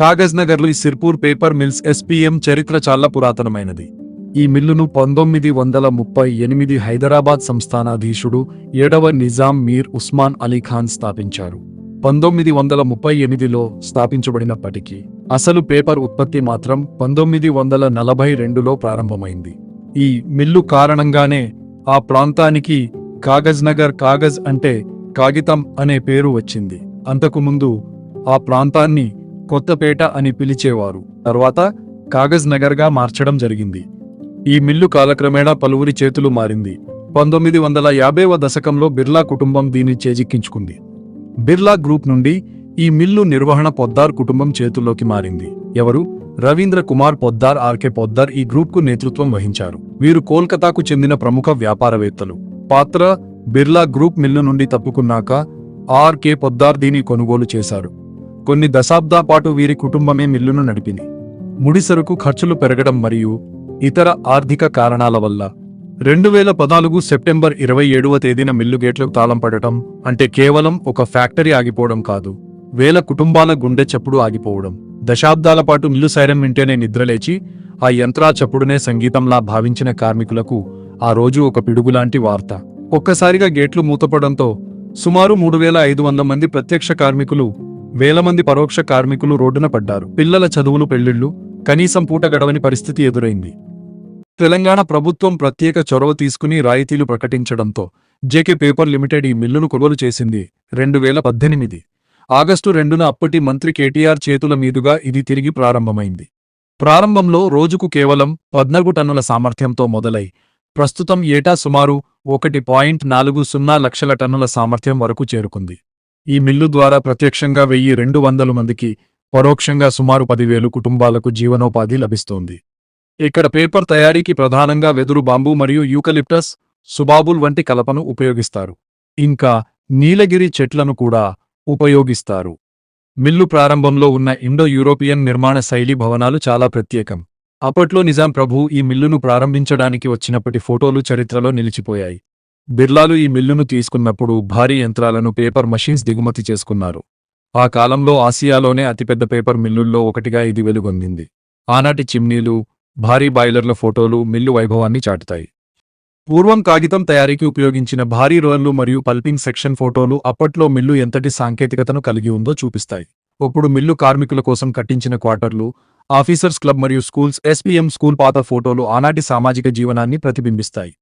కాగజ్నగర్లో ఈ Sirpur paper mills SPM చరిత్ర చాలా పురాతనమైనది. ఈ మిల్లును 1938 హైదరాబాద్ సంస్థానాధీశుడు 7వ నిజాం మీర్ ఉస్మాన్ అలీ ఖాన్ స్థాపించారు. 1938లో స్థాపించబడినప్పటికీ అసలు పేపర్ ఉత్పత్తి మాత్రం 1942లో ప్రారంభమైంది. ఈ మిల్లు కారణంగానే ఆ ప్రాంతానికి కాగజ్నగర్, కాగజ్ అంటే కాగితం అనే పేరు వచ్చింది. అంతకుముందు ఆ ప్రాంతాన్ని కొత్తపేట అని పిలిచేవారు. తర్వాత కాగజ్నగర్గా మార్చడం జరిగింది. ఈ మిల్లు కాలక్రమేణా పలువురి చేతులు మారింది. 1950వ దశకంలో బిర్లా కుటుంబం దీన్ని చేజిక్కించుకుంది. బిర్లా గ్రూప్ నుండి ఈ మిల్లు నిర్వహణ పొద్దార్ కుటుంబం చేతుల్లోకి మారింది. ఎవరు? రవీంద్ర కుమార్ పొద్దార్, ఆర్కే పొద్దార్ ఈ గ్రూప్కు నేతృత్వం వహించారు. వీరు కోల్కతాకు చెందిన ప్రముఖ వ్యాపారవేత్తలు. పాత్ర బిర్లా గ్రూప్ మిల్లు నుండి తప్పుకున్నాక ఆర్కే పొద్దార్ దీన్ని కొనుగోలు చేశారు. కొన్ని దశాబ్దాల పాటు వీరి కుటుంబమే మిల్లును నడిపింది. ముడిసరుకు ఖర్చులు పెరగడం మరియు ఇతర ఆర్థిక కారణాల వల్ల 2014 సెప్టెంబర్ 27వ తేదీన మిల్లు గేట్లకు తాళం పడటం అంటే కేవలం ఒక ఫ్యాక్టరీ ఆగిపోవడం కాదు, వేల కుటుంబాల గుండె చప్పుడు ఆగిపోవడం. దశాబ్దాల పాటు మిల్లు సైరన్ వింటేనే నిద్రలేచి ఆ యంత్రా చప్పుడునే సంగీతంలా భావించిన కార్మికులకు ఆ రోజు ఒక పిడుగులాంటి వార్త. ఒక్కసారిగా గేట్లు మూతపడంతో సుమారు 3500 మంది ప్రత్యక్ష కార్మికులు, వేల మంది పరోక్ష కార్మికులు రోడ్డున పడ్డారు. పిల్లల చదువులు, పెళ్లిళ్లు, కనీసం పూట గడవని పరిస్థితి ఎదురైంది. తెలంగాణ ప్రభుత్వం ప్రత్యేక చొరవ తీసుకుని రాయితీలు ప్రకటించడంతో జేకే పేపర్ లిమిటెడ్ ఈ మిల్లును కొనుగోలు చేసింది. 2018 ఆగస్టు 2న అప్పటి మంత్రి కేటీఆర్ చేతుల మీదుగా ఇది తిరిగి ప్రారంభమైంది. ప్రారంభంలో రోజుకు కేవలం 14 టన్నుల సామర్థ్యంతో మొదలై ప్రస్తుతం ఏటా సుమారు 1.40 లక్షల టన్నుల సామర్థ్యం వరకు చేరుకుంది. ఈ మిల్లు ద్వారా ప్రత్యక్షంగా 1200 మందికి, పరోక్షంగా సుమారు 10,000 కుటుంబాలకు జీవనోపాధి లభిస్తోంది. ఇక్కడ పేపర్ తయారీకి ప్రధానంగా వెదురు, బాంబూ మరియు యూకలిప్టస్, సుబాబుల్ వంటి కలపను ఉపయోగిస్తారు. ఇంకా నీలగిరి చెట్లను కూడా ఉపయోగిస్తారు. మిల్లు ప్రారంభంలో ఉన్న ఇండో యూరోపియన్ నిర్మాణ శైలి భవనాలు చాలా ప్రత్యేకం. అప్పట్లో నిజాం ప్రభు ఈ మిల్లును ప్రారంభించడానికి వచ్చినప్పటి ఫోటోలు చరిత్రలో నిలిచిపోయాయి. బిర్లాలు ఈ మిల్లును తీసుకున్నప్పుడు భారీ యంత్రాలను, పేపర్ మషీన్స్ దిగుమతి చేసుకున్నారు. ఆ కాలంలో ఆసియాలోనే అతిపెద్ద పేపర్ మిల్లుల్లో ఒకటిగా ఇది వెలుగొందింది. ఆనాటి చిమ్నీలు, భారీ బాయిలర్ల ఫోటోలు మిల్లు వైభవాన్ని చాటుతాయి. పూర్వం కాగితం తయారీకి ఉపయోగించిన భారీ రోళ్లు మరియు పల్పింగ్ సెక్షన్ ఫోటోలు అప్పట్లో మిల్లు ఎంతటి సాంకేతికతను కలిగి ఉందో చూపిస్తాయి. ఇప్పుడు మిల్లు కార్మికుల కోసం కట్టించిన క్వార్టర్లు, ఆఫీసర్స్ క్లబ్ మరియు స్కూల్స్, ఎస్పీఎం స్కూల్ పాత ఫోటోలు ఆనాటి సామాజిక జీవనాన్ని ప్రతిబింబిస్తాయి.